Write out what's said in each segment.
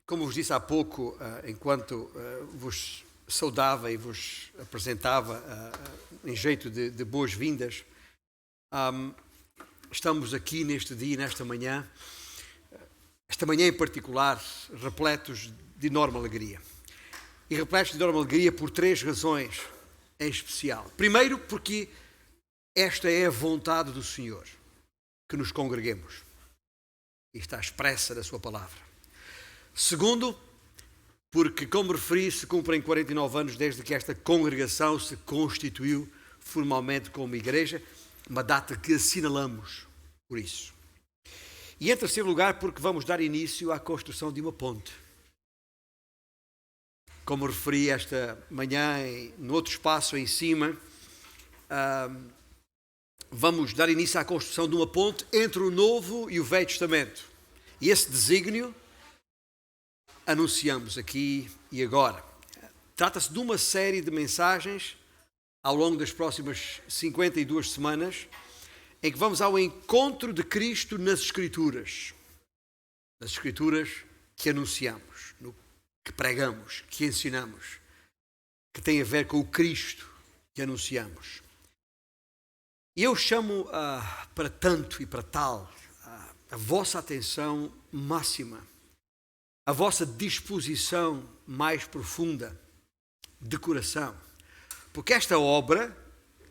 Como vos disse há pouco, enquanto vos saudava e vos apresentava em jeito de boas-vindas, estamos aqui neste dia, nesta manhã, esta manhã em particular, repletos de enorme alegria. E repletos de enorme alegria por três razões em especial. Primeiro, porque esta é a vontade do Senhor, que nos congreguemos. E está expressa na sua palavra. Segundo, porque, como referi, se cumprem 49 anos desde que esta congregação se constituiu formalmente como igreja, uma data que assinalamos por isso. E em terceiro lugar, porque vamos dar início à construção de uma ponte. Como referi esta manhã, no outro espaço em cima, vamos dar início à construção de uma ponte entre o Novo e o Velho Testamento. E esse desígnio anunciamos aqui e agora. Trata-se de uma série de mensagens ao longo das próximas 52 semanas, em que vamos ao encontro de Cristo nas Escrituras. Nas Escrituras que anunciamos, que pregamos, que ensinamos, que tem a ver com o Cristo que anunciamos. E eu chamo para tanto e para tal a vossa atenção máxima, a vossa disposição mais profunda de coração, porque esta obra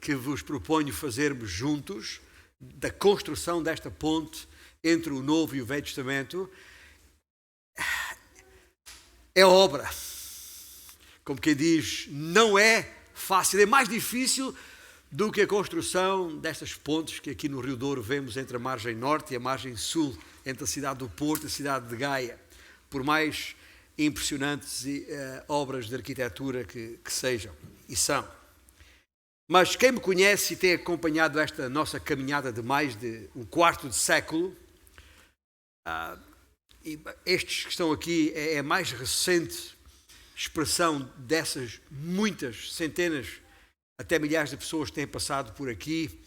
que vos proponho fazermos juntos, da construção desta ponte entre o Novo e o Velho Testamento, é obra, como quem diz, não é fácil, é mais difícil do que a construção destas pontes que aqui no Rio Douro vemos entre a margem norte e a margem sul, entre a cidade do Porto e a cidade de Gaia, por mais impressionantes obras de arquitetura que sejam e são. Mas quem me conhece e tem acompanhado esta nossa caminhada de mais de um quarto de século, e estes que estão aqui é a mais recente expressão dessas muitas centenas, até milhares de pessoas que têm passado por aqui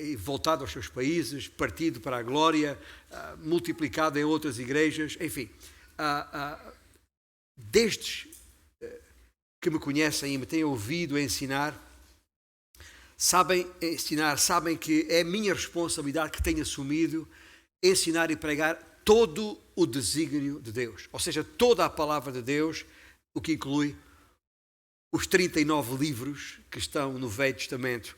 e voltado aos seus países, partido para a glória, multiplicado em outras igrejas, enfim. Destes que me conhecem e me têm ouvido ensinar, sabem que é minha responsabilidade que tenho assumido ensinar e pregar todo o desígnio de Deus, ou seja, toda a palavra de Deus, o que inclui os 39 livros que estão no Velho Testamento.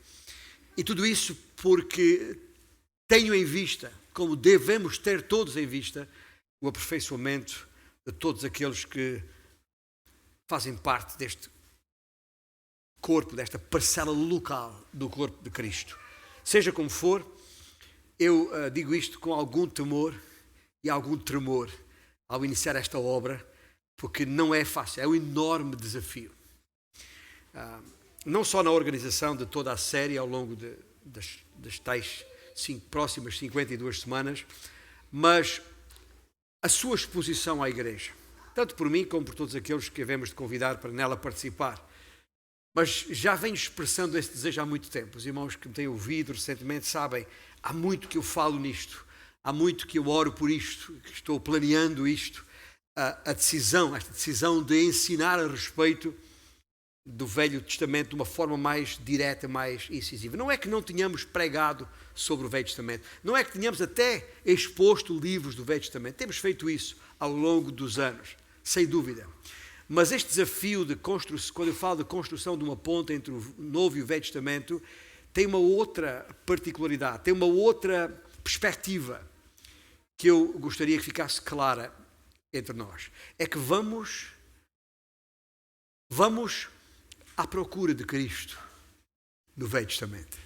E tudo isso porque tenho em vista, como devemos ter todos em vista, o aperfeiçoamento de todos aqueles que fazem parte deste corpo, desta parcela local do corpo de Cristo. Seja como for, eu digo isto com algum temor e algum tremor ao iniciar esta obra, porque não é fácil, é um enorme desafio. Não só na organização de toda a série ao longo das tais próximas 52 semanas, mas a sua exposição à igreja, tanto por mim como por todos aqueles que havemos de convidar para nela participar. Mas já venho expressando esse desejo há muito tempo. Os irmãos que me têm ouvido recentemente sabem, há muito que eu falo nisto, há muito que eu oro por isto, que estou planeando isto, esta decisão de ensinar a respeito do Velho Testamento de uma forma mais direta, mais incisiva. Não é que não tenhamos pregado sobre o Velho Testamento, não é que tenhamos até exposto livros do Velho Testamento, temos feito isso ao longo dos anos, sem dúvida. Mas este desafio de construção, quando eu falo de construção de uma ponte entre o Novo e o Velho Testamento, tem uma outra particularidade, tem uma outra perspectiva que eu gostaria que ficasse clara entre nós. É que vamos à procura de Cristo no Velho Testamento.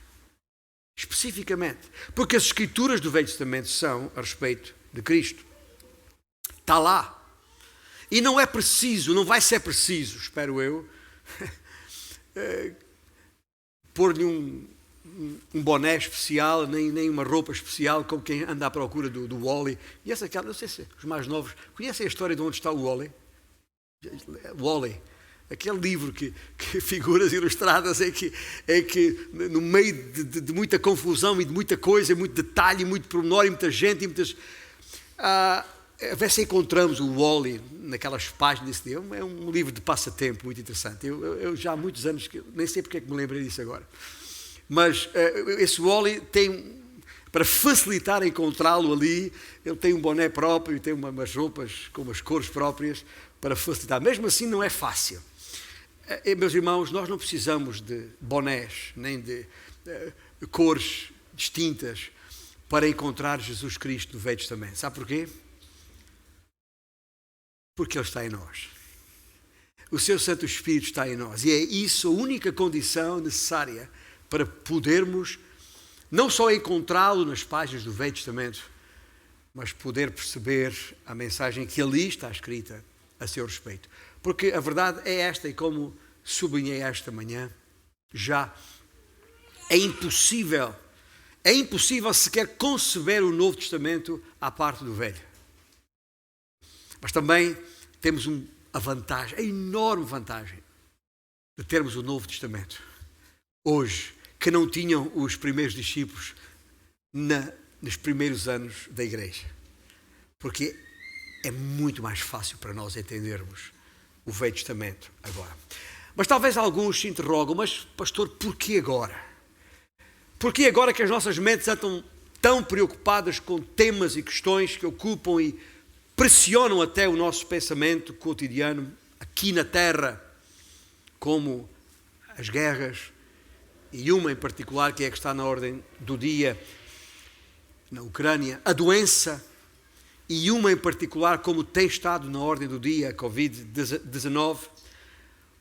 Especificamente. Porque as Escrituras do Velho Testamento são a respeito de Cristo. Está lá. E não é preciso, não vai ser preciso, espero eu, pôr-lhe um boné especial, nem uma roupa especial, como quem anda à procura do Wall-E. E essa aquela, não sei se os mais novos conhecem a história de onde está o Wall-E? Wall-E. Aquele livro que figuras ilustradas em que no meio de muita confusão e de muita coisa, muito detalhe, muito pormenor e muita gente e muitas... a ver se encontramos o Wall-E naquelas páginas desse livro. É um livro de passatempo muito interessante. Eu já há muitos anos, nem sei porque é que me lembrei disso agora. Mas esse Wall-E tem, para facilitar encontrá-lo ali, ele tem um boné próprio, tem umas roupas com umas cores próprias para facilitar. Mesmo assim não é fácil. Meus irmãos, nós não precisamos de bonés, nem de cores distintas para encontrar Jesus Cristo no Velho Testamento. Sabe porquê? Porque Ele está em nós. O seu Santo Espírito está em nós. E é isso a única condição necessária para podermos não só encontrá-lo nas páginas do Velho Testamento, mas poder perceber a mensagem que ali está escrita a seu respeito. Porque a verdade é esta, e como sublinhei esta manhã, já é impossível sequer conceber o Novo Testamento à parte do Velho. Mas também temos a vantagem, a enorme vantagem, de termos o Novo Testamento hoje, que não tinham os primeiros discípulos nos primeiros anos da igreja. Porque é muito mais fácil para nós entendermos o Velho Testamento agora. Mas talvez alguns se interrogam, mas pastor, porquê agora? Porquê agora que as nossas mentes estão tão preocupadas com temas e questões que ocupam e pressionam até o nosso pensamento cotidiano aqui na Terra, como as guerras, e uma em particular que é que está na ordem do dia na Ucrânia, a doença, e uma em particular como tem estado na ordem do dia, a Covid-19,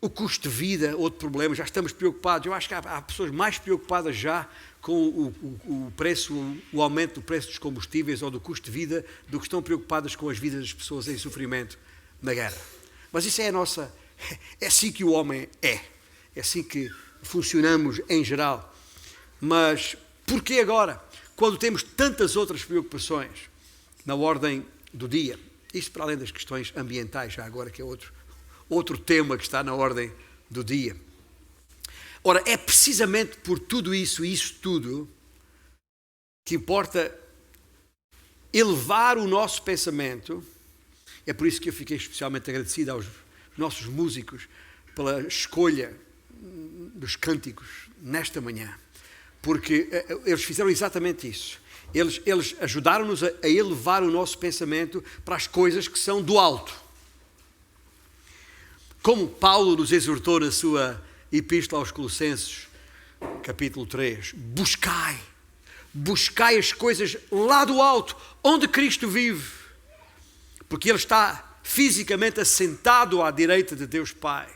o custo de vida, outro problema, já estamos preocupados. Eu acho que há pessoas mais preocupadas já com o preço, o aumento do preço dos combustíveis ou do custo de vida, do que estão preocupadas com as vidas das pessoas em sofrimento na guerra. Mas isso é é assim que o homem é assim que funcionamos em geral. Mas porquê agora, quando temos tantas outras preocupações na ordem do dia? Isto para além das questões ambientais, já agora, que é outro tema que está na ordem do dia. Ora, é precisamente por tudo isso e isso tudo que importa elevar o nosso pensamento. É por isso que eu fiquei especialmente agradecido aos nossos músicos pela escolha dos cânticos nesta manhã, porque eles fizeram exatamente isso. Eles ajudaram-nos a elevar o nosso pensamento para as coisas que são do alto. Como Paulo nos exortou na sua Epístola aos Colossenses, capítulo 3, buscai as coisas lá do alto, onde Cristo vive, porque Ele está fisicamente assentado à direita de Deus Pai.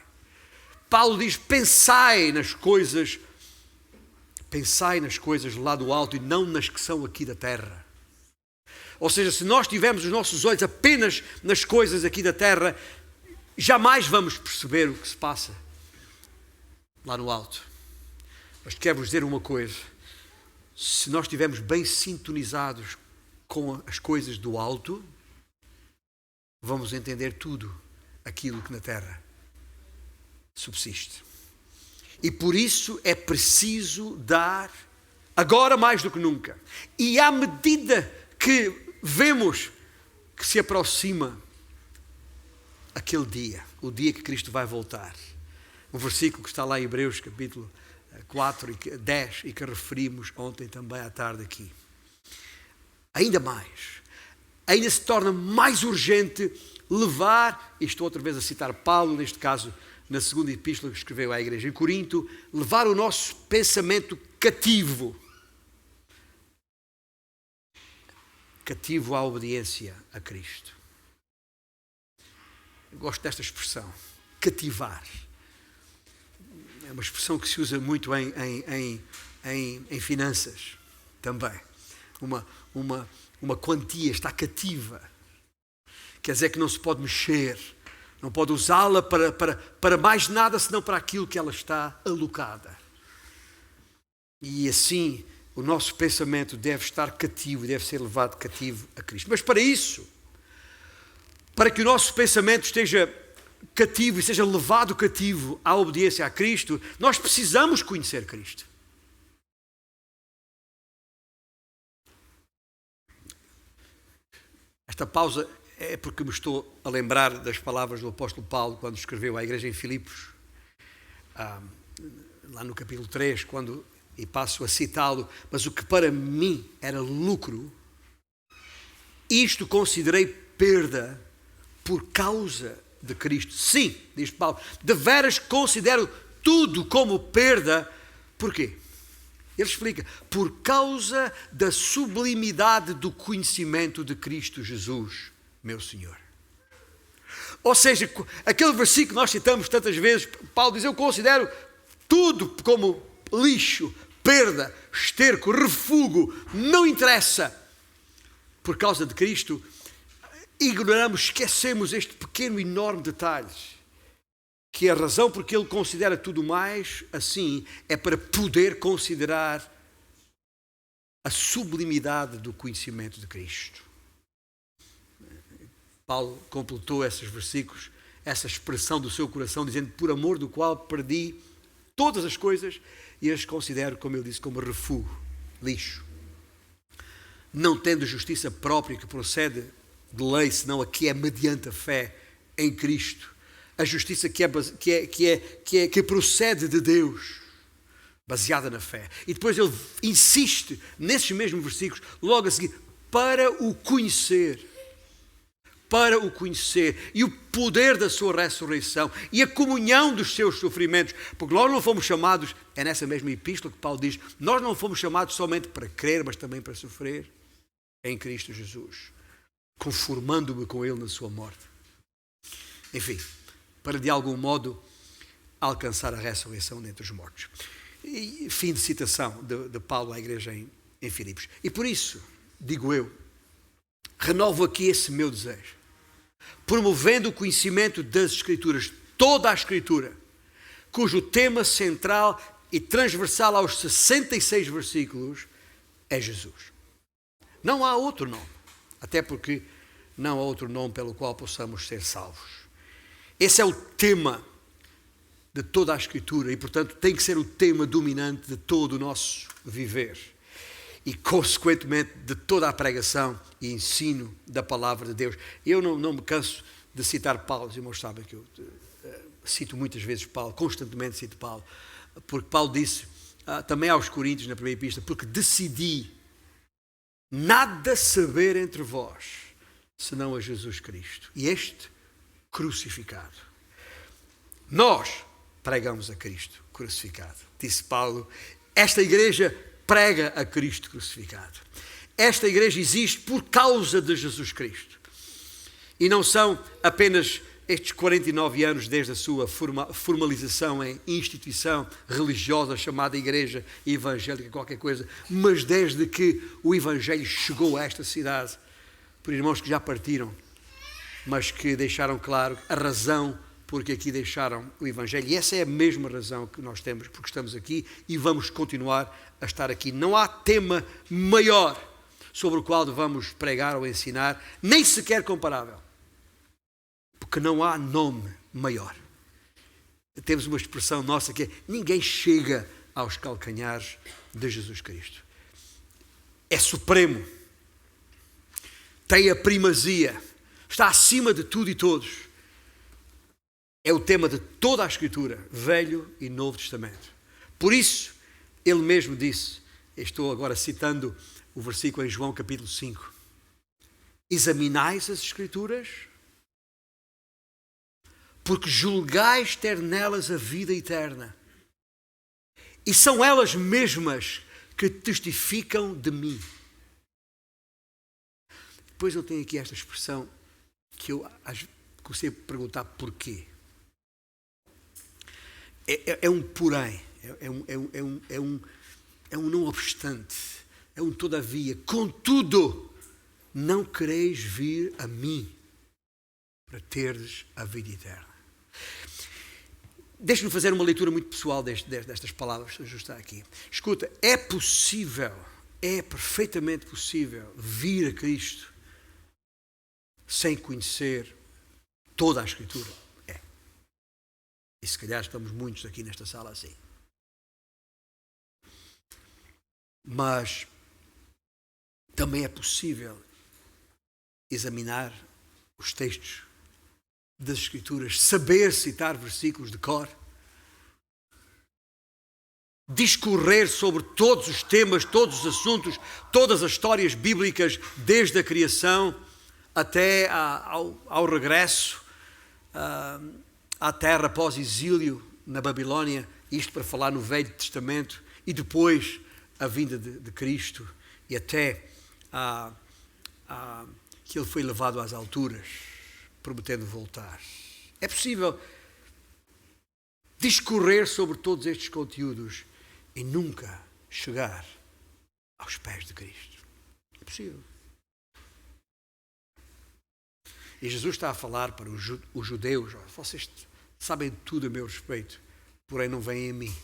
Paulo diz, pensai nas coisas lá do alto e não nas que são aqui da terra. Ou seja, se nós tivermos os nossos olhos apenas nas coisas aqui da terra, jamais vamos perceber o que se passa lá no alto. Mas quero-vos dizer uma coisa: se nós estivermos bem sintonizados com as coisas do alto, vamos entender tudo aquilo que na terra subsiste. E por isso é preciso dar, agora mais do que nunca, e à medida que vemos que se aproxima aquele dia, o dia que Cristo vai voltar. Um versículo que está lá em Hebreus capítulo 4 e 10 e que referimos ontem também à tarde aqui. Ainda se torna mais urgente levar, e estou outra vez a citar Paulo, neste caso na segunda epístola que escreveu à igreja em Corinto, levar o nosso pensamento cativo à obediência a Cristo. Eu gosto desta expressão, cativar. É uma expressão que se usa muito em finanças também. Uma quantia está cativa. Quer dizer que não se pode mexer, não pode usá-la para mais nada senão para aquilo que ela está alocada. E assim o nosso pensamento deve estar cativo, deve ser levado cativo a Cristo. Mas para isso, para que o nosso pensamento esteja cativo e seja levado cativo à obediência a Cristo, nós precisamos conhecer Cristo. Esta pausa é porque me estou a lembrar das palavras do apóstolo Paulo quando escreveu à igreja em Filipos, lá no capítulo 3, e passo a citá-lo: mas o que para mim era lucro, isto considerei perda por causa de Cristo. Sim, diz Paulo, deveras considero tudo como perda. Porquê? Ele explica: por causa da sublimidade do conhecimento de Cristo Jesus, meu Senhor. Ou seja, aquele versículo que nós citamos tantas vezes, Paulo diz: eu considero tudo como lixo, perda, esterco, refúgio, não interessa. Por causa de Cristo, ignoramos, esquecemos este pequeno e enorme detalhe, que a razão porque ele considera tudo mais assim é para poder considerar a sublimidade do conhecimento de Cristo. Paulo completou esses versículos, essa expressão do seu coração, dizendo: por amor do qual perdi todas as coisas e as considero, como ele disse, como refúgio, lixo. Não tendo justiça própria que procede de lei, senão a que é mediante a fé em Cristo. A justiça que procede de Deus, baseada na fé. E depois ele insiste nesses mesmos versículos, logo a seguir, para o conhecer e o poder da sua ressurreição e a comunhão dos seus sofrimentos, porque nós não fomos chamados, é nessa mesma epístola que Paulo diz, nós não fomos chamados somente para crer, mas também para sofrer em Cristo Jesus, conformando-me com Ele na sua morte. Enfim, para de algum modo alcançar a ressurreição dentre os mortos. E fim de citação de Paulo à igreja em Filipos. E por isso, digo eu, renovo aqui esse meu desejo, promovendo o conhecimento das Escrituras, toda a Escritura, cujo tema central e transversal aos 66 versículos é Jesus. Não há outro nome, até porque não há outro nome pelo qual possamos ser salvos. Esse é o tema de toda a Escritura e, portanto, tem que ser o tema dominante de todo o nosso viver e, consequentemente, de toda a pregação e ensino da palavra de Deus. Eu não me canso de citar Paulo, os irmãos sabem que eu cito muitas vezes Paulo, constantemente cito Paulo, porque Paulo disse também aos Coríntios, na primeira epístola, porque decidi nada saber entre vós, senão a Jesus Cristo, e este crucificado. Nós pregamos a Cristo crucificado. Disse Paulo, esta igreja prega a Cristo crucificado. Esta igreja existe por causa de Jesus Cristo. E não são apenas estes 49 anos desde a sua formalização em instituição religiosa chamada Igreja Evangélica, qualquer coisa, mas desde que o Evangelho chegou a esta cidade, por irmãos que já partiram, mas que deixaram claro a razão porque aqui deixaram o Evangelho. E essa é a mesma razão que nós temos, porque estamos aqui e vamos continuar a estar aqui. Não há tema maior sobre o qual vamos pregar ou ensinar, nem sequer comparável. Porque não há nome maior. Temos uma expressão nossa que é: ninguém chega aos calcanhares de Jesus Cristo. É supremo. Tem a primazia. Está acima de tudo e todos. É o tema de toda a Escritura, Velho e Novo Testamento. Por isso, ele mesmo disse, estou agora citando o versículo em João capítulo 5, examinais as Escrituras, porque julgais ter nelas a vida eterna, e são elas mesmas que testificam de mim. Depois eu tenho aqui esta expressão que eu comecei a perguntar porquê. É um porém, é um não obstante, é um todavia. Contudo, não quereis vir a mim para teres a vida eterna. Deixe-me fazer uma leitura muito pessoal destas palavras, se ajustar aqui. Escuta, é possível, é perfeitamente possível vir a Cristo sem conhecer toda a Escritura. É. E se calhar estamos muitos aqui nesta sala assim. Mas também é possível examinar os textos das Escrituras, saber citar versículos de cor, discorrer sobre todos os temas, todos os assuntos, todas as histórias bíblicas, desde a criação até ao regresso à terra pós-exílio na Babilónia, isto para falar no Velho Testamento, e depois a vinda de Cristo e até que ele foi levado às alturas, prometendo voltar. É possível discorrer sobre todos estes conteúdos e nunca chegar aos pés de Cristo. É possível. E Jesus está a falar para os judeus: vocês sabem tudo a meu respeito, porém não vêm a mim.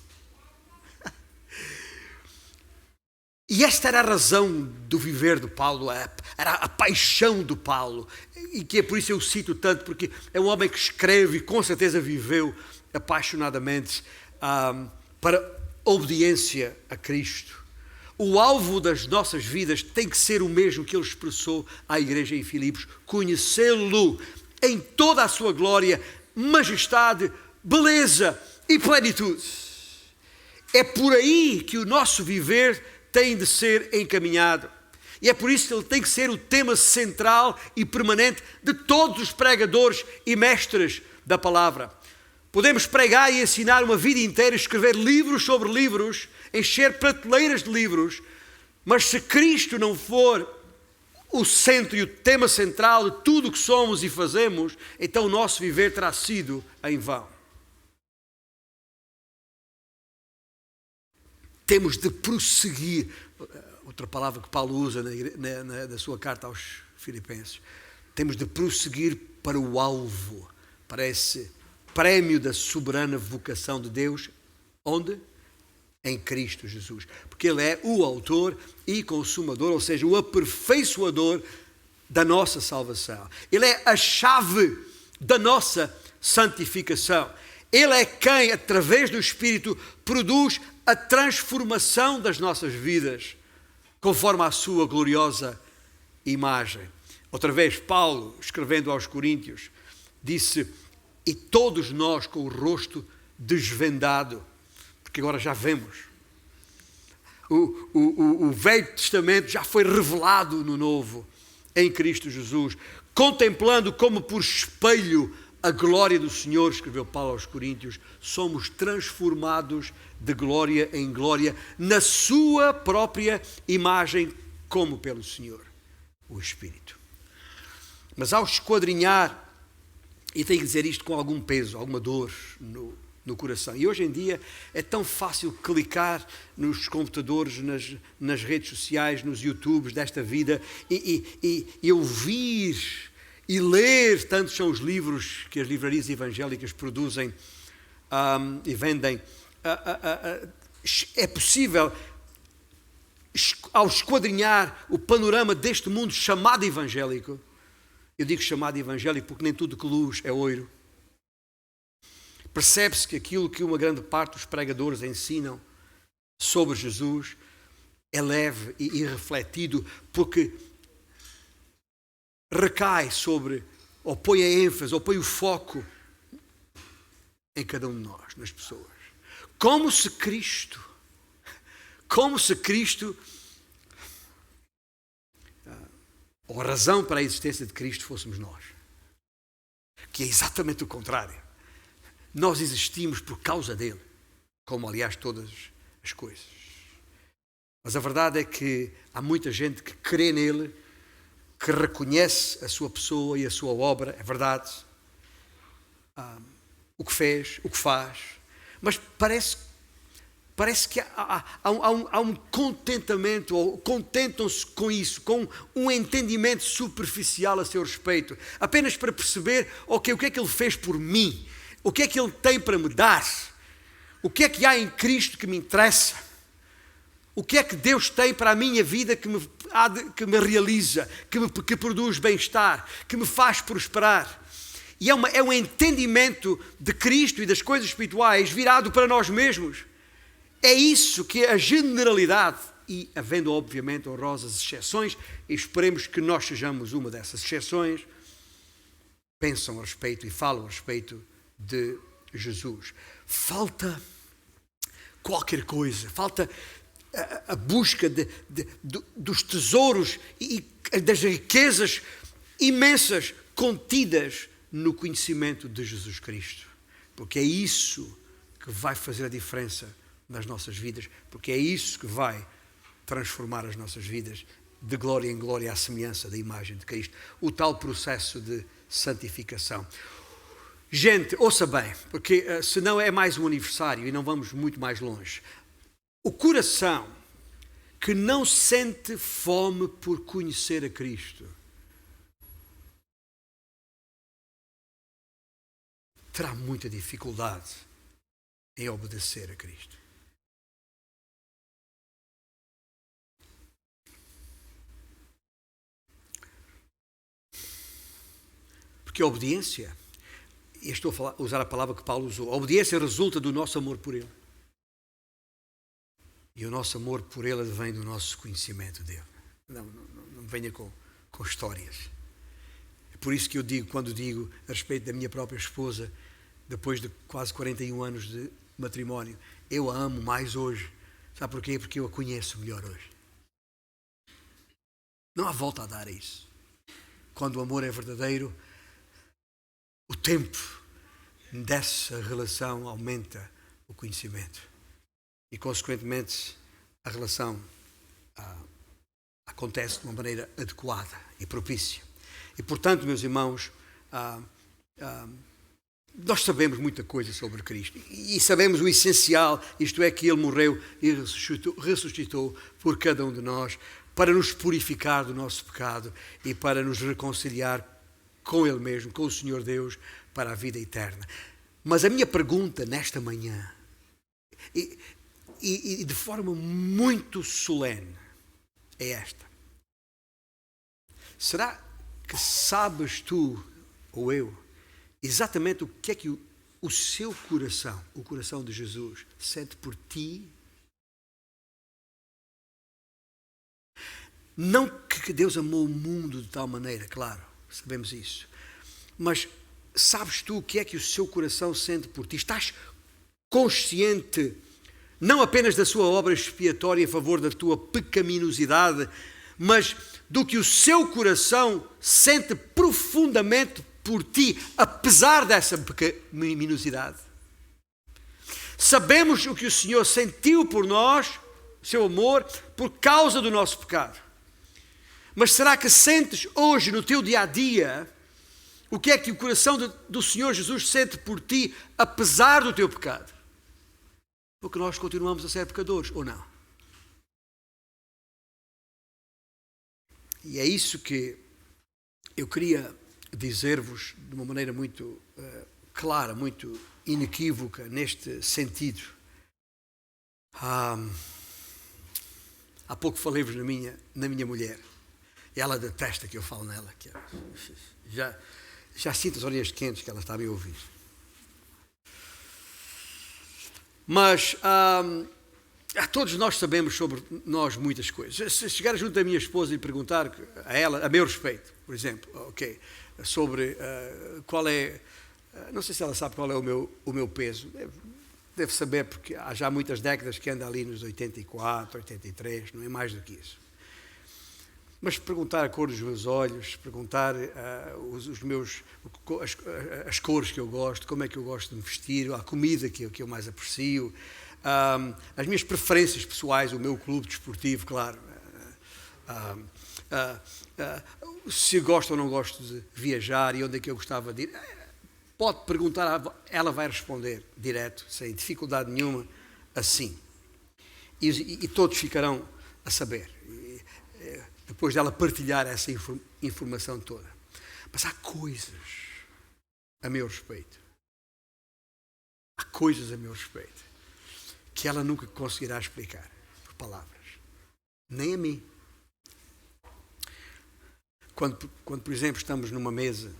E esta era a razão do viver de Paulo, era a paixão de Paulo, e que é por isso eu cito tanto, porque é um homem que escreve e com certeza viveu apaixonadamente para obediência a Cristo. O alvo das nossas vidas tem que ser o mesmo que ele expressou à igreja em Filipos: conhecê-lo em toda a sua glória, majestade, beleza e plenitude. É por aí que o nosso viver tem de ser encaminhado. E é por isso que ele tem que ser o tema central e permanente de todos os pregadores e mestres da palavra. Podemos pregar e ensinar uma vida inteira, escrever livros sobre livros, encher prateleiras de livros, mas se Cristo não for o centro e o tema central de tudo o que somos e fazemos, então o nosso viver terá sido em vão. Temos de prosseguir, outra palavra que Paulo usa na sua carta aos Filipenses, temos de prosseguir para o alvo, para esse prémio da soberana vocação de Deus, onde? Em Cristo Jesus. Porque Ele é o autor e consumador, ou seja, o aperfeiçoador da nossa salvação. Ele é a chave da nossa santificação. Ele é quem, através do Espírito, produz a transformação das nossas vidas, conforme a sua gloriosa imagem. Outra vez, Paulo, escrevendo aos Coríntios, disse: e todos nós com o rosto desvendado, porque agora já vemos. O Velho Testamento já foi revelado no Novo, em Cristo Jesus, contemplando como por espelho a glória do Senhor, escreveu Paulo aos Coríntios, somos transformados de glória em glória na sua própria imagem, como pelo Senhor, o Espírito. Mas ao esquadrinhar, e tenho que dizer isto com algum peso, alguma dor no coração, e hoje em dia é tão fácil clicar nos computadores, nas redes sociais, nos YouTubes desta vida, e ouvir e ler, tantos são os livros que as livrarias evangélicas produzem e vendem. É possível, ao esquadrinhar o panorama deste mundo chamado evangélico, eu digo chamado evangélico porque nem tudo que luz é ouro, percebe-se que aquilo que uma grande parte dos pregadores ensinam sobre Jesus é leve e irrefletido, porque recai sobre, ou põe a ênfase, ou põe o foco em cada um de nós, nas pessoas. Como se Cristo, ou a razão para a existência de Cristo fôssemos nós. Que é exatamente o contrário. Nós existimos por causa dele, como aliás todas as coisas. Mas a verdade é que há muita gente que crê nele, que reconhece a sua pessoa e a sua obra, é verdade, o que fez, o que faz, mas parece que há um contentamento, ou contentam-se com isso, com um entendimento superficial a seu respeito, apenas para perceber, ok, o que é que ele fez por mim, o que é que ele tem para me dar, o que é que há em Cristo que me interessa, o que é que Deus tem para a minha vida que me realiza, que produz bem-estar, que me faz prosperar. E é um entendimento de Cristo e das coisas espirituais virado para nós mesmos. É isso que é a generalidade, e havendo obviamente honrosas exceções, e esperemos que nós sejamos uma dessas exceções, pensam a respeito e falam a respeito de Jesus. Falta qualquer coisa, falta a busca dos tesouros e das riquezas imensas contidas no conhecimento de Jesus Cristo. Porque é isso que vai fazer a diferença nas nossas vidas, porque é isso que vai transformar as nossas vidas de glória em glória à semelhança da imagem de Cristo. O tal processo de santificação. Gente, ouça bem, porque senão é mais um aniversário e não vamos muito mais longe. O coração que não sente fome por conhecer a Cristo terá muita dificuldade em obedecer a Cristo. Porque a obediência, e estou a usar a palavra que Paulo usou, a obediência resulta do nosso amor por Ele. E o nosso amor por Ele vem do nosso conhecimento dEle. Não venha com histórias. É por isso que eu digo, quando digo a respeito da minha própria esposa, depois de quase 41 anos de matrimónio, eu a amo mais hoje. Sabe porquê? Porque eu a conheço melhor hoje. Não há volta a dar a isso. Quando o amor é verdadeiro, o tempo dessa relação aumenta o conhecimento. E, consequentemente, a relação acontece de uma maneira adequada e propícia. E, portanto, meus irmãos, nós sabemos muita coisa sobre Cristo. E sabemos o essencial, isto é, que Ele morreu e ressuscitou por cada um de nós, para nos purificar do nosso pecado e para nos reconciliar com Ele mesmo, com o Senhor Deus, para a vida eterna. Mas a minha pergunta nesta manhã, e de forma muito solene, é esta: será que sabes tu, ou eu, exatamente o que é que o seu coração, o coração de Jesus, sente por ti? Não que Deus amou o mundo de tal maneira, claro, sabemos isso. Mas sabes tu o que é que o seu coração sente por ti? Estás consciente não apenas da sua obra expiatória em favor da tua pecaminosidade, mas do que o seu coração sente profundamente por ti, apesar dessa pecaminosidade? Sabemos o que o Senhor sentiu por nós, seu amor, por causa do nosso pecado. Mas será que sentes hoje, no teu dia-a-dia, o que é que o coração do Senhor Jesus sente por ti, apesar do teu pecado? Porque nós continuamos a ser pecadores, ou não? E é isso que eu queria dizer-vos de uma maneira muito clara, muito inequívoca, neste sentido. Há pouco falei-vos na minha mulher. Ela detesta que eu falo nela. Que já sinto as orelhas quentes que ela está a me ouvir. Mas todos nós sabemos sobre nós muitas coisas. Se chegar junto da minha esposa e perguntar a ela, a meu respeito, por exemplo, sobre qual é... Não sei se ela sabe qual é o meu peso. Deve saber, porque há já muitas décadas que anda ali nos 84, 83, não é mais do que isso. Mas perguntar a cor dos meus olhos, perguntar as cores que eu gosto, como é que eu gosto de me vestir, a comida que eu mais aprecio, as minhas preferências pessoais, o meu clube desportivo, claro, se gosto ou não gosto de viajar e onde é que eu gostava de ir. Pode perguntar, ela vai responder direto, sem dificuldade nenhuma, assim. E todos ficarão a saber, depois dela partilhar essa informação toda. Mas há coisas a meu respeito. Há coisas a meu respeito que ela nunca conseguirá explicar por palavras. Nem a mim. Quando por exemplo, estamos numa mesa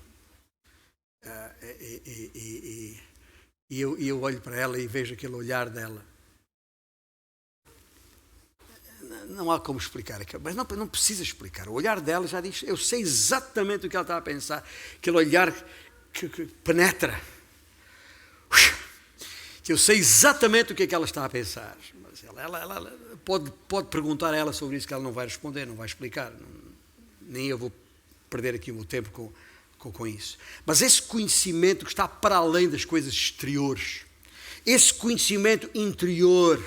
e eu olho para ela e vejo aquele olhar dela. Não há como explicar, mas não precisa explicar. O olhar dela já diz, eu sei exatamente o que ela está a pensar. Aquele olhar que penetra. Que eu sei exatamente o que é que ela está a pensar. Mas ela pode perguntar a ela sobre isso, que ela não vai responder, não vai explicar. Nem eu vou perder aqui o meu tempo com isso. Mas esse conhecimento que está para além das coisas exteriores, esse conhecimento interior,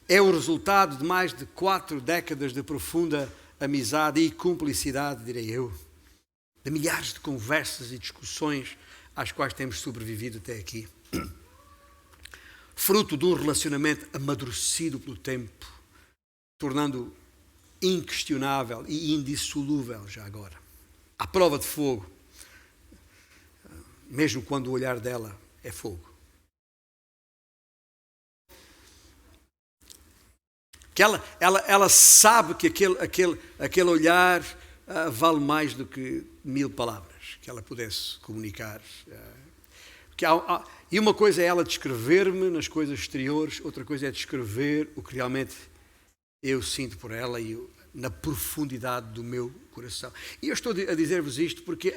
é o resultado de mais de 4 décadas de profunda amizade e cumplicidade, direi eu, de milhares de conversas e discussões às quais temos sobrevivido até aqui. Fruto de um relacionamento amadurecido pelo tempo, tornando inquestionável e indissolúvel já agora. À prova de fogo, mesmo quando o olhar dela é fogo. Que ela sabe que aquele olhar vale mais do que 1000 palavras que ela pudesse comunicar. E uma coisa é ela descrever-me nas coisas exteriores, outra coisa é descrever o que realmente eu sinto por ela e na profundidade do meu coração. E eu estou a dizer-vos isto porque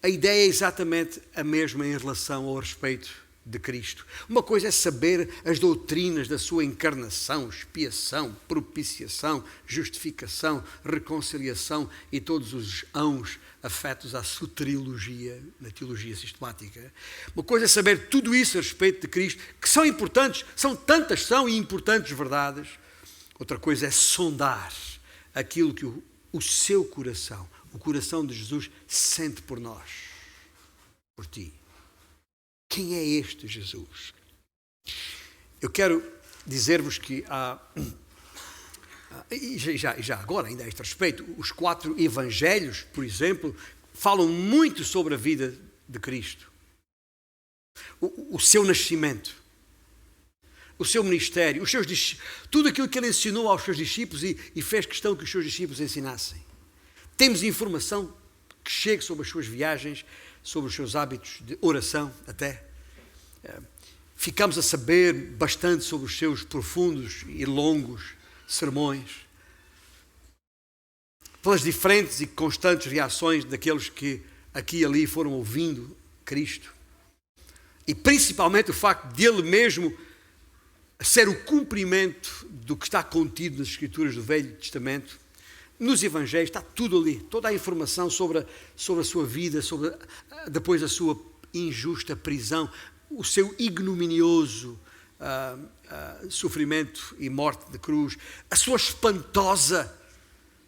a ideia é exatamente a mesma em relação ao respeito de Cristo. Uma coisa é saber as doutrinas da sua encarnação, expiação, propiciação, justificação, reconciliação e todos os ãos afetos à soteriologia, na teologia sistemática. Uma coisa é saber tudo isso a respeito de Cristo, que são importantes, são importantes verdades. Outra coisa é sondar aquilo que o seu coração, o coração de Jesus, sente por nós, por ti. Quem é este Jesus? Eu quero dizer-vos que já agora, ainda a este respeito, os 4 evangelhos, por exemplo, falam muito sobre a vida de Cristo. O seu nascimento, o seu ministério, tudo aquilo que ele ensinou aos seus discípulos e fez questão que os seus discípulos ensinassem. Temos informação que chega sobre as suas viagens, sobre os seus hábitos de oração até. Ficamos a saber bastante sobre os seus profundos e longos sermões, pelas diferentes e constantes reações daqueles que aqui e ali foram ouvindo Cristo, e principalmente o facto de ele mesmo ser o cumprimento do que está contido nas Escrituras do Velho Testamento. Nos Evangelhos está tudo ali, toda a informação sobre a sua vida, depois a sua injusta prisão, o seu ignominioso sofrimento e morte de cruz, a sua espantosa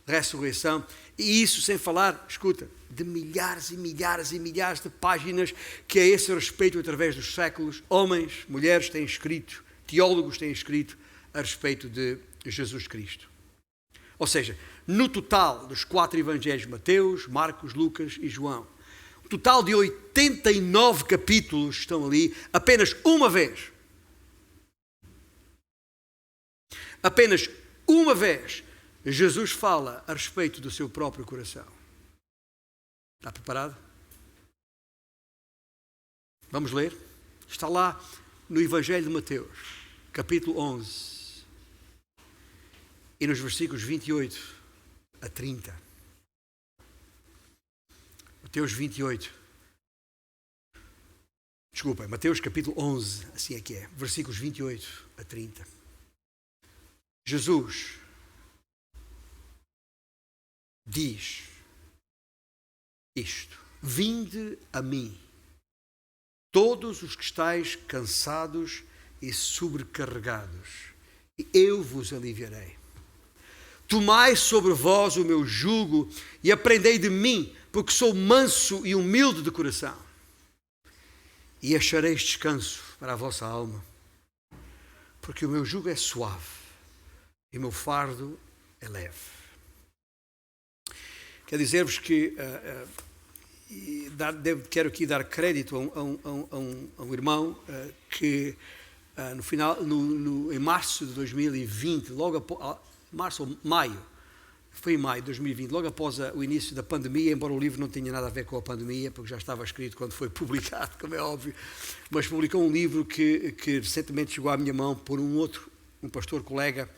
ressurreição, e isso sem falar, escuta, de milhares e milhares e milhares de páginas que a esse respeito, através dos séculos, homens, mulheres têm escrito, teólogos têm escrito a respeito de Jesus Cristo. Ou seja, no total dos 4 evangelhos, Mateus, Marcos, Lucas e João, um total de 89 capítulos estão ali, apenas uma vez, Jesus fala a respeito do seu próprio coração. Está preparado? Vamos ler? Está lá no Evangelho de Mateus, capítulo 11, e nos versículos 28 a 30. Mateus capítulo 11, assim é que é, versículos 28 a 30. Jesus diz isto: vinde a mim, todos os que estáis cansados e sobrecarregados, e eu vos aliviarei. Tomai sobre vós o meu jugo e aprendei de mim, porque sou manso e humilde de coração, e achareis descanso para a vossa alma, porque o meu jugo é suave e o meu fardo é leve. Quero dizer-vos que quero aqui dar crédito a um irmão que em março de 2020, logo após, março ou maio, foi em maio de 2020, logo após o início da pandemia, embora o livro não tenha nada a ver com a pandemia, porque já estava escrito quando foi publicado, como é óbvio, mas publicou um livro que recentemente chegou à minha mão por um pastor colega,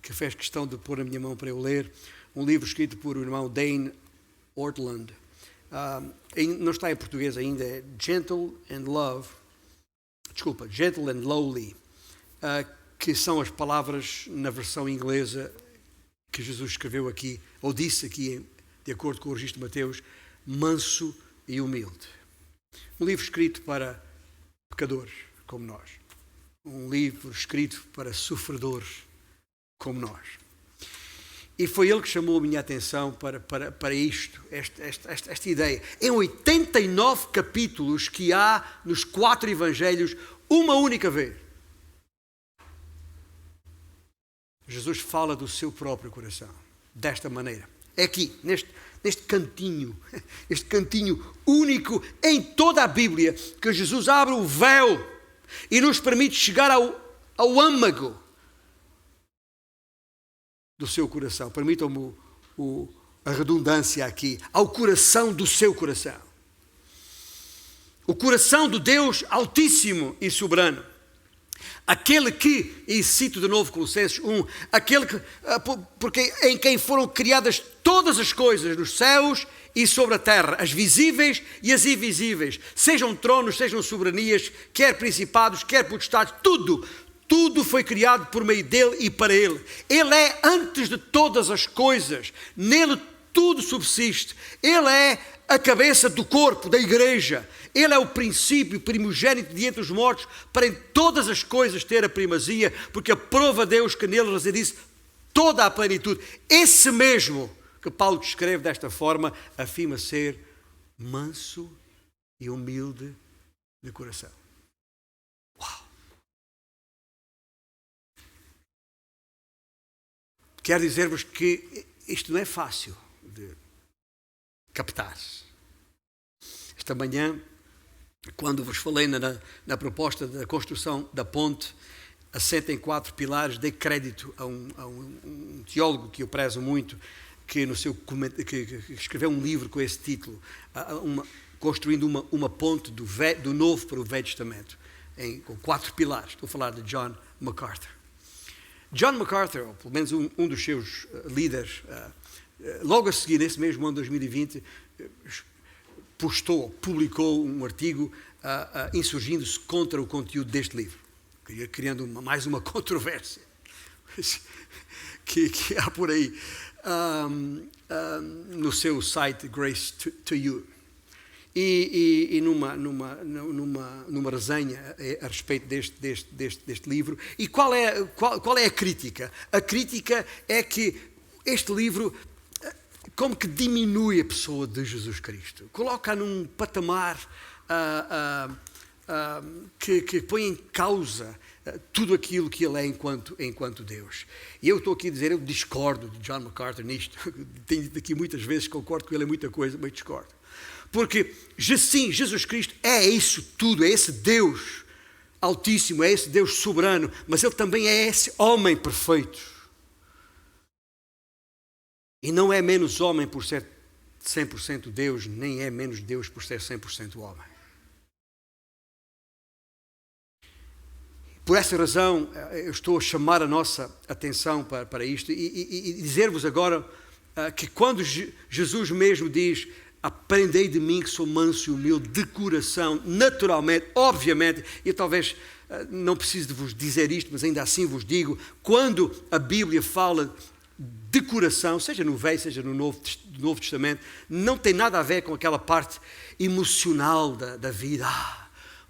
que fez questão de pôr a minha mão para eu ler, um livro escrito por o irmão Dane Ortland, não está em português ainda, é Gentle and Lowly, que são as palavras na versão inglesa que Jesus escreveu aqui, ou disse aqui, de acordo com o registro de Mateus, manso e humilde. Um livro escrito para pecadores como nós. Um livro escrito para sofredores como nós. E foi ele que chamou a minha atenção para isto, esta ideia. Em 89 capítulos que há nos 4 evangelhos, uma única vez, Jesus fala do seu próprio coração, desta maneira. É aqui, neste cantinho, este cantinho único em toda a Bíblia, que Jesus abre o véu e nos permite chegar ao âmago do seu coração. Permitam-me a redundância aqui, ao coração do seu coração. O coração do Deus Altíssimo e Soberano. Aquele que, e cito de novo Colossenses 1, aquele que, porque em quem foram criadas todas as coisas nos céus e sobre a terra, as visíveis e as invisíveis, sejam tronos, sejam soberanias, quer principados, quer potestades, tudo foi criado por meio dele e para ele. Ele é antes de todas as coisas, nele tudo subsiste. Ele é a cabeça do corpo, da igreja. Ele é o princípio primogênito de entre os mortos, para em todas as coisas ter a primazia, porque aprova Deus que nele residisse toda a plenitude. Esse mesmo que Paulo descreve desta forma, afirma ser manso e humilde de coração. Uau! Quero dizer-vos que isto não é fácil de captar. Esta manhã, quando vos falei na proposta da construção da ponte, assenta em 4 pilares, dei crédito a um teólogo que eu prezo muito, que que escreveu um livro com esse título, construindo uma ponte do Novo para o Velho Testamento, com 4 pilares. Estou a falar de John MacArthur. John MacArthur, ou pelo menos um dos seus líderes, logo a seguir, nesse mesmo ano de 2020, publicou um artigo insurgindo-se contra o conteúdo deste livro, criando mais uma controvérsia que há por aí no seu site Grace to You. E numa resenha a respeito deste livro. E qual é a crítica? A crítica é que este livro como que diminui a pessoa de Jesus Cristo. Coloca num patamar que põe em causa tudo aquilo que ele é enquanto Deus. E eu estou aqui a dizer, eu discordo de John MacArthur nisto. Tenho dito aqui muitas vezes, concordo com ele em muita coisa, mas discordo. Porque, sim, Jesus Cristo é isso tudo, é esse Deus Altíssimo, é esse Deus soberano, mas ele também é esse homem perfeito. E não é menos homem por ser 100% Deus, nem é menos Deus por ser 100% homem. Por essa razão, eu estou a chamar a nossa atenção para isto e dizer-vos agora que quando Jesus mesmo diz: aprendei de mim que sou manso e humilde de coração, naturalmente, obviamente, eu talvez não preciso de vos dizer isto, mas ainda assim vos digo, quando a Bíblia fala de coração, seja no Velho, seja no Novo Testamento, não tem nada a ver com aquela parte emocional da vida.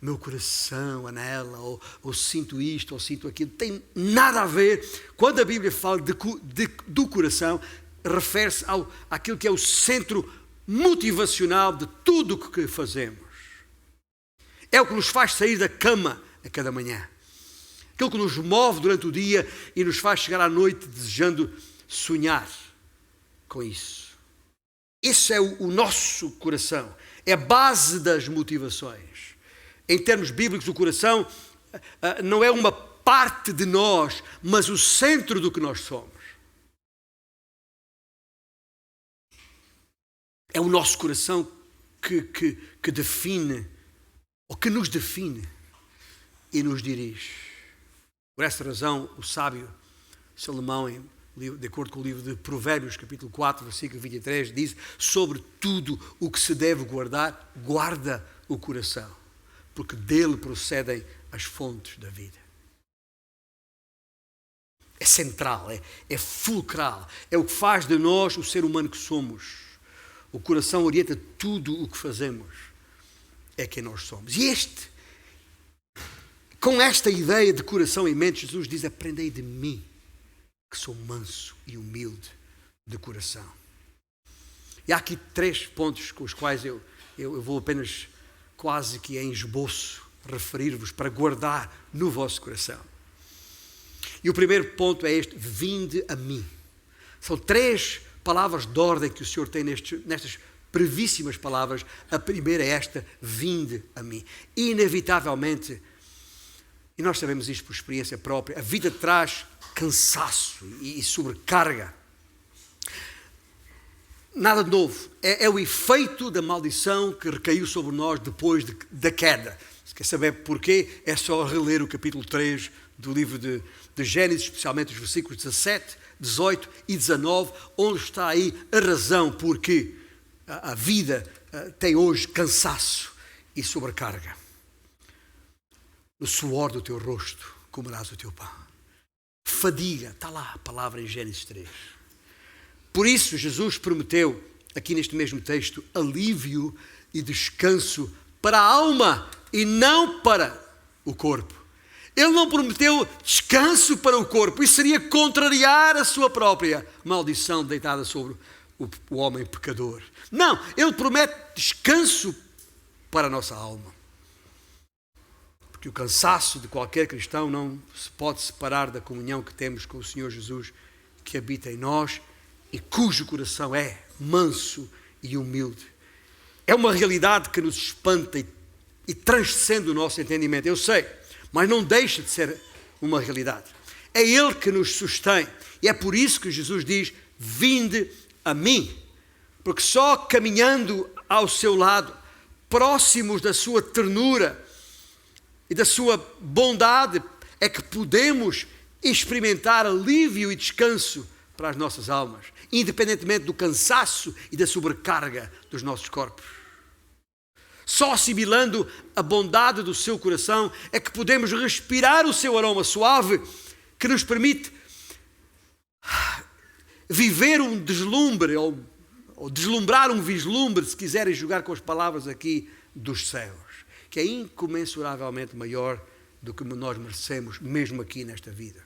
O meu coração anela, ou sinto isto, ou sinto aquilo. Tem nada a ver. Quando a Bíblia fala do coração, refere-se àquilo que é o centro motivacional de tudo o que fazemos. É o que nos faz sair da cama a cada manhã. Aquilo que nos move durante o dia e nos faz chegar à noite desejando sonhar com isso. Esse é o nosso coração. É a base das motivações. Em termos bíblicos, o coração não é uma parte de nós, mas o centro do que nós somos. É o nosso coração que define, ou que nos define e nos dirige. Por essa razão, o sábio Salomão, em de acordo com o livro de Provérbios, capítulo 4, versículo 23, diz: sobre tudo o que se deve guardar, guarda o coração, porque dele procedem as fontes da vida. É central, é fulcral, é o que faz de nós o ser humano que somos. O coração orienta tudo o que fazemos, é quem nós somos. E com esta ideia de coração em mente, Jesus diz: aprendei de mim, que sou manso e humilde de coração. E há aqui 3 pontos com os quais eu vou apenas, quase que em esboço, referir-vos para guardar no vosso coração. E o primeiro ponto é este: vinde a mim. São 3 palavras de ordem que o Senhor tem nestas brevíssimas palavras. A primeira é esta: vinde a mim. Inevitavelmente, e nós sabemos isto por experiência própria, a vida traz cansaço e sobrecarga. Nada de novo. É o efeito da maldição que recaiu sobre nós depois da queda. Se quer saber porquê, é só reler o capítulo 3 do livro de Gênesis, especialmente os versículos 17, 18 e 19, onde está aí a razão porque a vida tem hoje cansaço e sobrecarga. No suor do teu rosto comerás o teu pão. Fadiga, está lá a palavra em Gênesis 3. Por isso Jesus prometeu, aqui neste mesmo texto, alívio e descanso para a alma e não para o corpo. Ele não prometeu descanso para o corpo. Isso seria contrariar a sua própria maldição deitada sobre o homem pecador. Não, ele promete descanso para a nossa alma. Porque o cansaço de qualquer cristão não se pode separar da comunhão que temos com o Senhor Jesus, que habita em nós e cujo coração é manso e humilde. É uma realidade que nos espanta e transcende o nosso entendimento. Eu sei, mas não deixa de ser uma realidade. É Ele que nos sustém. E é por isso que Jesus diz: vinde a mim. Porque só caminhando ao seu lado, próximos da sua ternura e da sua bondade, é que podemos experimentar alívio e descanso para as nossas almas, independentemente do cansaço e da sobrecarga dos nossos corpos. Só assimilando a bondade do seu coração é que podemos respirar o seu aroma suave, que nos permite viver um deslumbre, ou deslumbrar um vislumbre, se quiserem jogar com as palavras aqui, dos céus, que é incomensuravelmente maior do que nós merecemos, mesmo aqui nesta vida.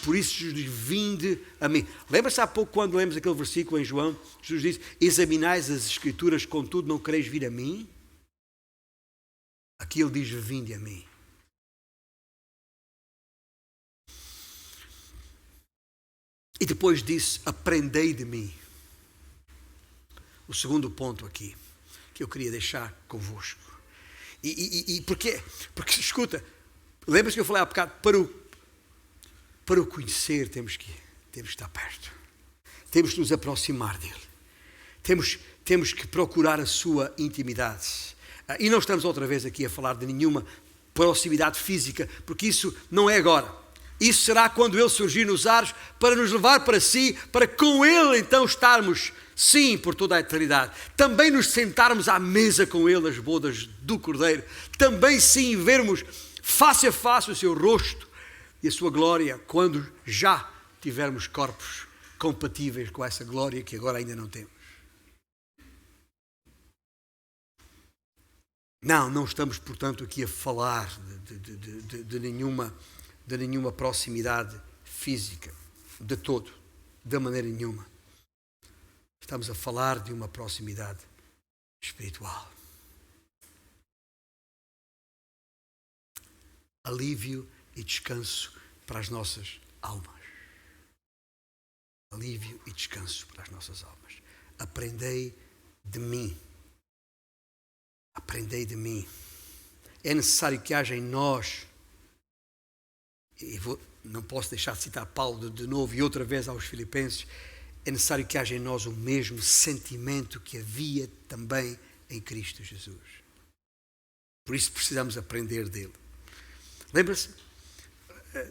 Por isso Jesus diz: vinde a mim. Lembra-se há pouco quando lemos aquele versículo em João? Jesus diz: examinais as Escrituras, contudo não quereis vir a mim? Aqui ele diz: vinde a mim. E depois disse: aprendei de mim. O segundo ponto aqui, que eu queria deixar convosco. E porquê? Porque, escuta, lembra-se que eu falei há bocado, para o conhecer temos que estar perto. Temos que nos aproximar dele. Temos que procurar a sua intimidade. E não estamos outra vez aqui a falar de nenhuma proximidade física, porque isso não é agora. Isso será quando ele surgir nos ares para nos levar para si, para com ele então estarmos, sim, por toda a eternidade. Também nos sentarmos à mesa com ele nas bodas do Cordeiro. Também sim vermos face a face o seu rosto e a sua glória, quando já tivermos corpos compatíveis com essa glória que agora ainda não temos. Não estamos, portanto, aqui a falar de nenhuma proximidade física, de todo, de maneira nenhuma. Estamos a falar de uma proximidade espiritual. Alívio e descanso para as nossas almas. Alívio e descanso para as nossas almas. Aprendei de mim. Aprendei de mim. É necessário que haja em nós, não posso deixar de citar Paulo de novo e outra vez aos Filipenses, é necessário que haja em nós o mesmo sentimento que havia também em Cristo Jesus. Por isso precisamos aprender dele. Lembra-se?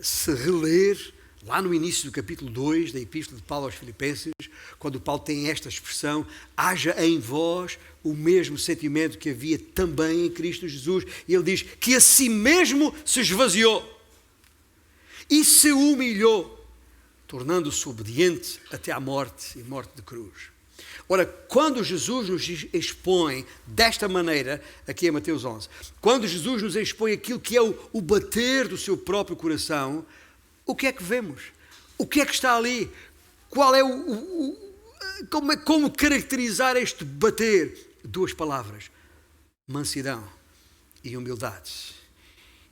Se reler Lá no início do capítulo 2 da Epístola de Paulo aos Filipenses, quando Paulo tem esta expressão, haja em vós o mesmo sentimento que havia também em Cristo Jesus. E ele diz que a si mesmo se esvaziou e se humilhou, tornando-se obediente até à morte e morte de cruz. Ora, quando Jesus nos expõe desta maneira, aqui em Mateus 11, quando Jesus nos expõe aquilo que é o bater do seu próprio coração, o que é que vemos? O que é que está ali? Qual é como caracterizar este bater? Duas palavras: mansidão e humildade.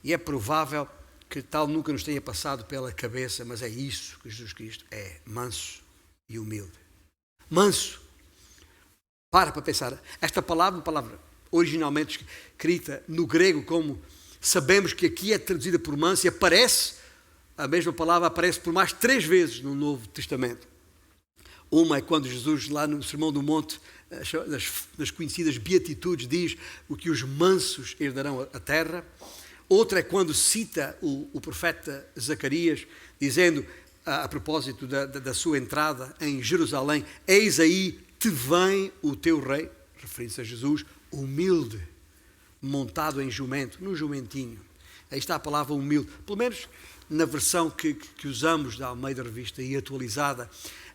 E é provável que tal nunca nos tenha passado pela cabeça, mas é isso que Jesus Cristo é: manso e humilde. Manso. Para pensar. Esta palavra, uma palavra originalmente escrita no grego, como sabemos que aqui é traduzida por manso, e aparece, a mesma palavra aparece por mais 3 vezes no Novo Testamento. Uma é quando Jesus, lá no Sermão do Monte, nas conhecidas beatitudes, diz o que os mansos herdarão a terra. Outra é quando cita o profeta Zacarias, dizendo, a propósito da sua entrada em Jerusalém: eis aí te vem o teu rei, referindo-se a Jesus, humilde, montado em jumento, num jumentinho. Aí está a palavra humilde, pelo menos na versão que usamos da Almeida Revista e atualizada.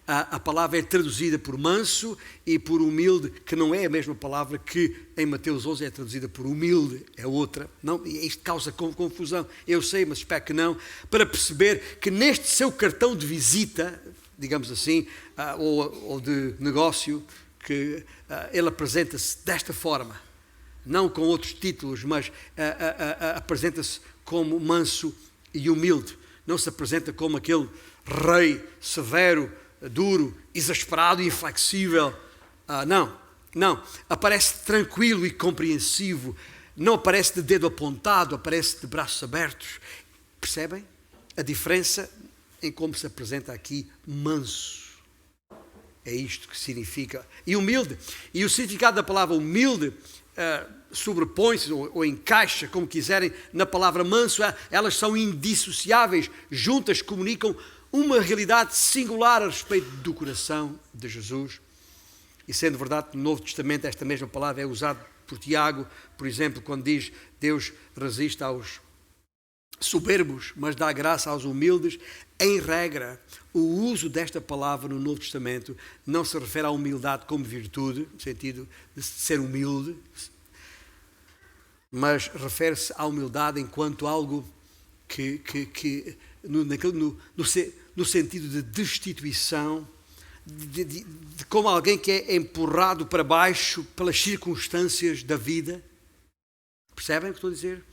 A palavra é traduzida por manso e por humilde, que não é a mesma palavra que em Mateus 11 é traduzida por humilde, é outra. Não, isto causa confusão, eu sei, mas espero que não, para perceber que neste seu cartão de visita, digamos assim, ou de negócio, que ele apresenta-se desta forma, não com outros títulos, mas apresenta-se como manso e humilde. Não se apresenta como aquele rei severo, duro, exasperado e inflexível. Não. Aparece tranquilo e compreensivo. Não aparece de dedo apontado, aparece de braços abertos. Percebem a diferença em como se apresenta aqui manso? É isto que significa. E humilde. E o significado da palavra humilde sobrepõe-se ou encaixa, como quiserem, na palavra manso. Elas são indissociáveis, juntas comunicam uma realidade singular a respeito do coração de Jesus. E sendo verdade que no Novo Testamento esta mesma palavra é usada por Tiago, por exemplo, quando diz: Deus resiste aos soberbos, mas dá graça aos humildes. Em regra, o uso desta palavra no Novo Testamento não se refere à humildade como virtude, no sentido de ser humilde, mas refere-se à humildade enquanto algo no sentido de destituição, de como alguém que é empurrado para baixo pelas circunstâncias da vida. Percebem o que estou a dizer?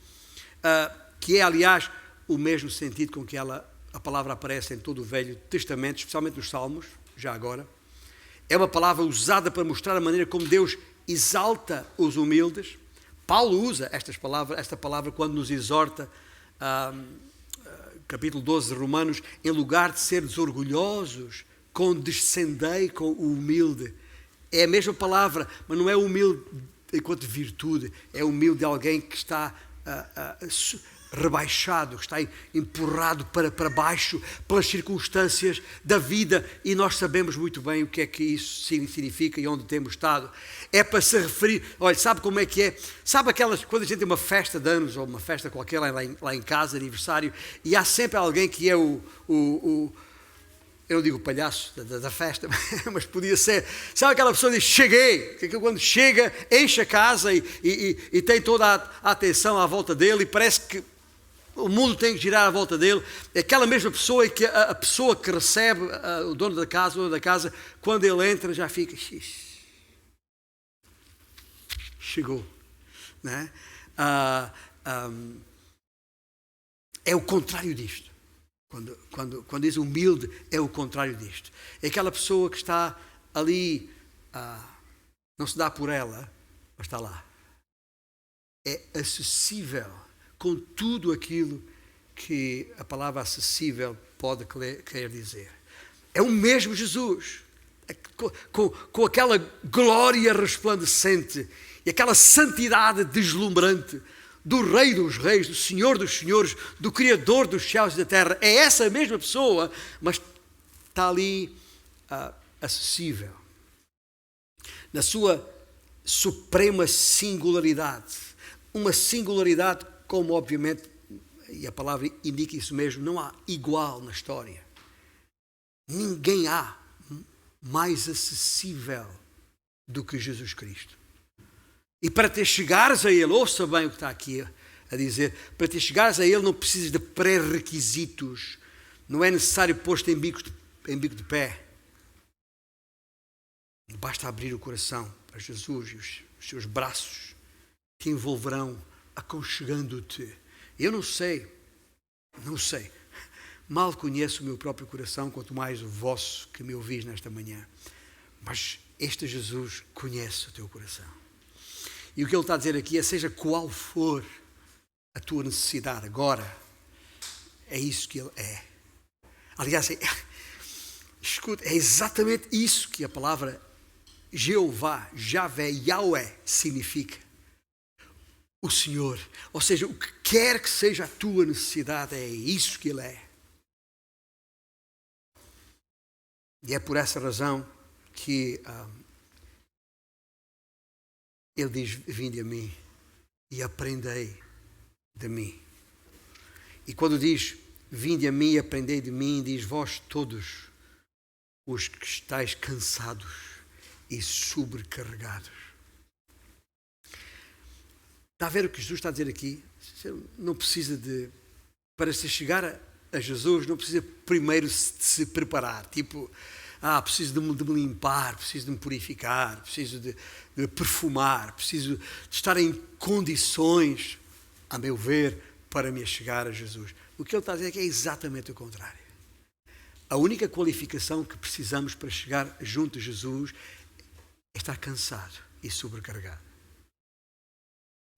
Que é, aliás, o mesmo sentido com que a palavra aparece em todo o Velho Testamento, especialmente nos Salmos, já agora. É uma palavra usada para mostrar a maneira como Deus exalta os humildes. Paulo usa esta palavra quando nos exorta, capítulo 12 de Romanos: em lugar de seres orgulhosos, condescendei com o humilde. É a mesma palavra, mas não é humilde enquanto virtude, é humilde de alguém que está rebaixado, que está empurrado para baixo pelas circunstâncias da vida, e nós sabemos muito bem o que é que isso significa e onde temos estado. É para se referir, olha, sabe como é que é? Sabe aquelas, quando a gente tem uma festa de anos, ou uma festa qualquer lá em casa, aniversário, e há sempre alguém que é eu não digo o palhaço da festa, mas podia ser. Sabe aquela pessoa que diz: cheguei, que quando chega, enche a casa e tem toda a atenção à volta dele, e parece que o mundo tem que girar à volta dele. É aquela mesma pessoa que a pessoa que recebe, o dono da casa, quando ele entra já fica: chegou. Não é? É o contrário disto. Quando diz humilde, é o contrário disto. É aquela pessoa que está ali, não se dá por ela, mas está lá. É acessível com tudo aquilo que a palavra acessível pode querer dizer. É o mesmo Jesus, com aquela glória resplandecente e aquela santidade deslumbrante do Rei dos Reis, do Senhor dos Senhores, do Criador dos céus e da terra. É essa mesma pessoa, mas está ali acessível. Na sua suprema singularidade. Uma singularidade como, obviamente, e a palavra indica isso mesmo, não há igual na história. Ninguém há mais acessível do que Jesus Cristo. E para te chegares a Ele, ouça bem o que está aqui a dizer, para te chegares a Ele não precisas de pré-requisitos, não é necessário pôr-te em bico de pé. Basta abrir o coração para Jesus e os seus braços te envolverão aconchegando-te. Eu não sei, mal conheço o meu próprio coração, quanto mais o vosso que me ouvis nesta manhã. Mas este Jesus conhece o teu coração. E o que ele está a dizer aqui é, seja qual for a tua necessidade agora, é isso que ele é. Aliás, escuta, é exatamente isso que a palavra Jeová, Javé, Yahweh significa. O Senhor. Ou seja, o que quer que seja a tua necessidade, é isso que Ele é. E é por essa razão que Ele diz, vinde a mim e aprendei de mim. E quando diz, vinde a mim e aprendei de mim, diz, vós todos os que estáis cansados e sobrecarregados. Está a ver o que Jesus está a dizer aqui? Não precisa para se chegar a Jesus, não precisa primeiro de se preparar. Tipo, preciso de me limpar, preciso de me purificar, preciso de perfumar, preciso de estar em condições, a meu ver, para me chegar a Jesus. O que ele está a dizer é que é exatamente o contrário. A única qualificação que precisamos para chegar junto a Jesus é estar cansado e sobrecarregado.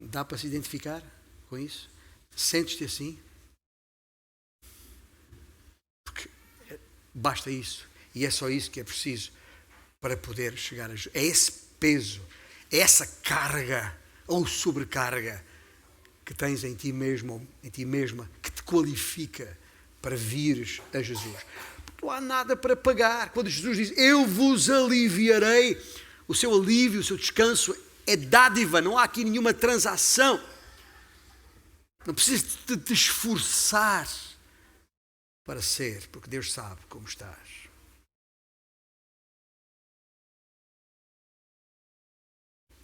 Dá para se identificar com isso? Sentes-te assim? Porque basta isso. E é só isso que é preciso para poder chegar a Jesus. É esse peso, é essa carga ou sobrecarga que tens em ti mesmo ou em ti mesma que te qualifica para vires a Jesus. Porque não há nada para pagar. Quando Jesus diz, eu vos aliviarei, o seu alívio, o seu descanso é dádiva, não há aqui nenhuma transação. Não precisas de te esforçar para ser, porque Deus sabe como estás.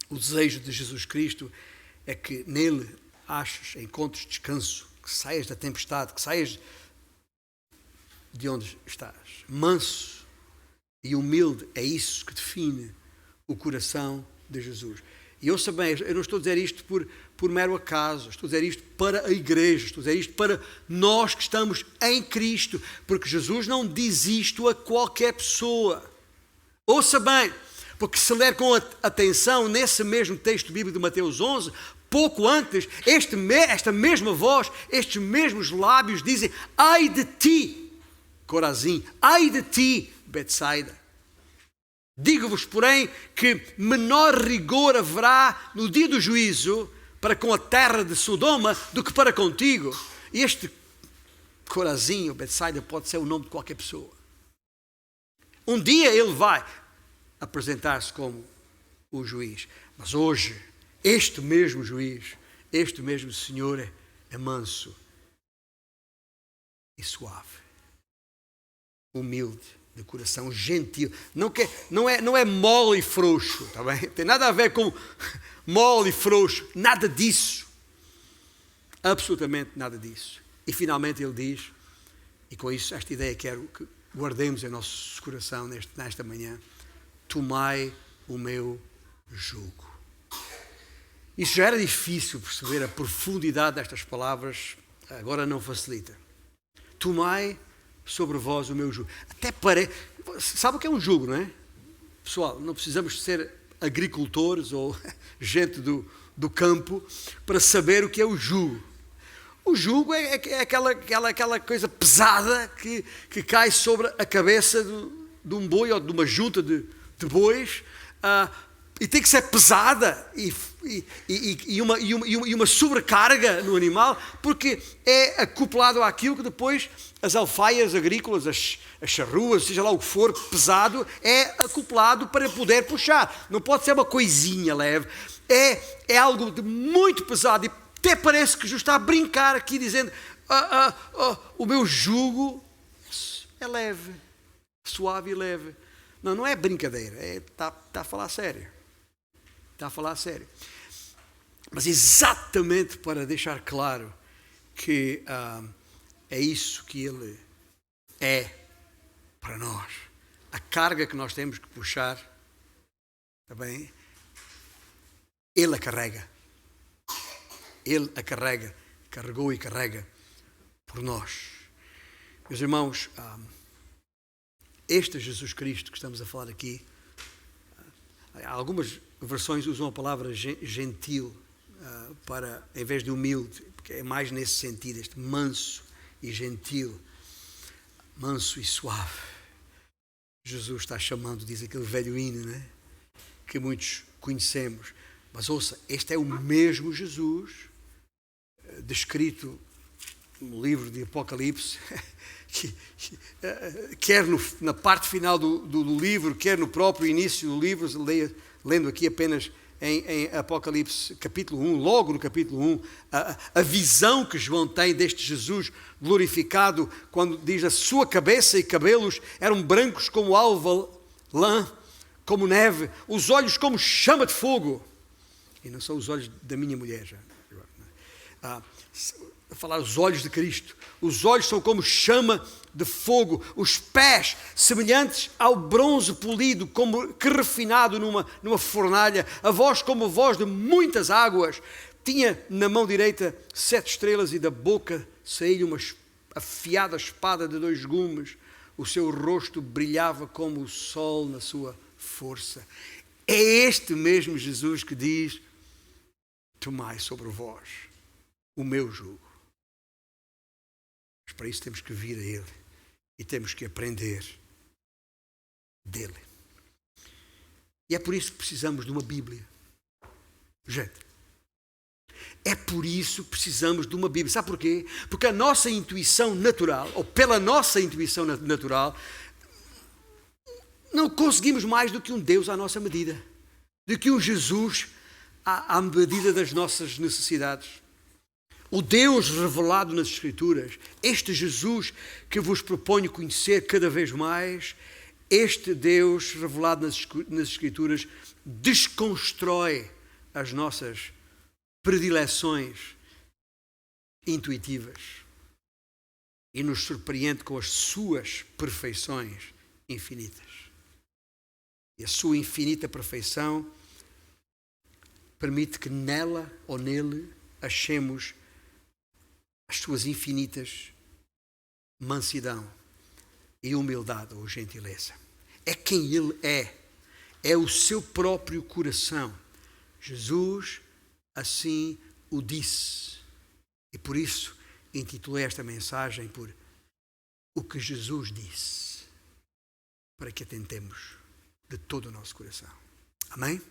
O desejo de Jesus Cristo é que nele encontres descanso, que saias da tempestade, que saias de onde estás. Manso e humilde, é isso que define o coração de Jesus. E ouça bem, eu não estou a dizer isto por mero acaso, estou a dizer isto para a igreja, estou a dizer isto para nós que estamos em Cristo, porque Jesus não diz isto a qualquer pessoa. Ouça bem, porque se ler com atenção nesse mesmo texto bíblico de Mateus 11, pouco antes, esta mesma voz, estes mesmos lábios dizem, ai de ti, Corazim, ai de ti, Betsaida. Digo-vos, porém, que menor rigor haverá no dia do juízo para com a terra de Sodoma do que para contigo. E este Corazim, ou Betsaida, pode ser o nome de qualquer pessoa. Um dia ele vai apresentar-se como o juiz. Mas hoje, este mesmo juiz, este mesmo Senhor é manso e suave, humilde, de coração gentil, não é mole e frouxo, tá bem? Tem nada a ver com mole e frouxo, nada disso, absolutamente nada disso. E finalmente ele diz, e com isso esta ideia quero que guardemos em nosso coração nesta manhã, tomai o meu jugo. Isso já era difícil perceber a profundidade destas palavras, agora não facilita. Tomai sobre vós o meu jugo. Até parece... Sabe o que é um jugo, não é? Pessoal, não precisamos ser agricultores ou gente do campo para saber o que é o jugo. O jugo é aquela coisa pesada que cai sobre a cabeça de um boi ou de uma junta de bois. e tem que ser pesada e uma sobrecarga no animal, porque é acoplado àquilo que depois as alfaias agrícolas, as charruas, seja lá o que for, pesado, é acoplado para poder puxar. Não pode ser uma coisinha leve, é algo de muito pesado, e até parece que Jesus está a brincar aqui, dizendo, o meu jugo é leve, suave e leve. Não é brincadeira, está a falar sério. Está a falar sério. Mas exatamente para deixar claro que é isso que Ele é para nós. A carga que nós temos que puxar, está bem? Ele a carrega. Ele a carrega. Carregou e carrega por nós. Meus irmãos, este Jesus Cristo que estamos a falar aqui, algumas versões usam a palavra gentil para, em vez de humilde, porque é mais nesse sentido, este manso e gentil, manso e suave. Jesus está chamando, diz aquele velho hino, né? Que muitos conhecemos. Mas ouça, este é o mesmo Jesus descrito no livro de Apocalipse, quer na parte final do livro, quer no próprio início do livro, lendo aqui apenas em Apocalipse capítulo 1, logo no capítulo 1, a visão que João tem deste Jesus glorificado, quando diz a sua cabeça e cabelos eram brancos como alva lã, como neve, os olhos como chama de fogo, e não são os olhos da minha mulher já, a falar os olhos de Cristo, os olhos são como chama de fogo, os pés semelhantes ao bronze polido, como que refinado numa fornalha, a voz como a voz de muitas águas, tinha na mão direita 7 estrelas e da boca saía uma afiada espada de 2 gumes, o seu rosto brilhava como o sol na sua força. É este mesmo Jesus que diz, tomai sobre vós o meu jugo. Mas para isso temos que vir a Ele e temos que aprender dele. E é por isso que precisamos de uma Bíblia. Gente, é por isso que precisamos de uma Bíblia. Sabe porquê? Porque a nossa intuição natural, ou pela nossa intuição natural, não conseguimos mais do que um Deus à nossa medida, do que um Jesus à medida das nossas necessidades. O Deus revelado nas Escrituras, este Jesus que vos proponho conhecer cada vez mais, este Deus revelado nas Escrituras desconstrói as nossas predileções intuitivas e nos surpreende com as suas perfeições infinitas. E a sua infinita perfeição permite que nela ou nele achemos as suas infinitas mansidão e humildade ou gentileza. É quem Ele é o seu próprio coração. Jesus assim o disse. E por isso intitulei esta mensagem por O que Jesus disse, para que atentemos de todo o nosso coração. Amém?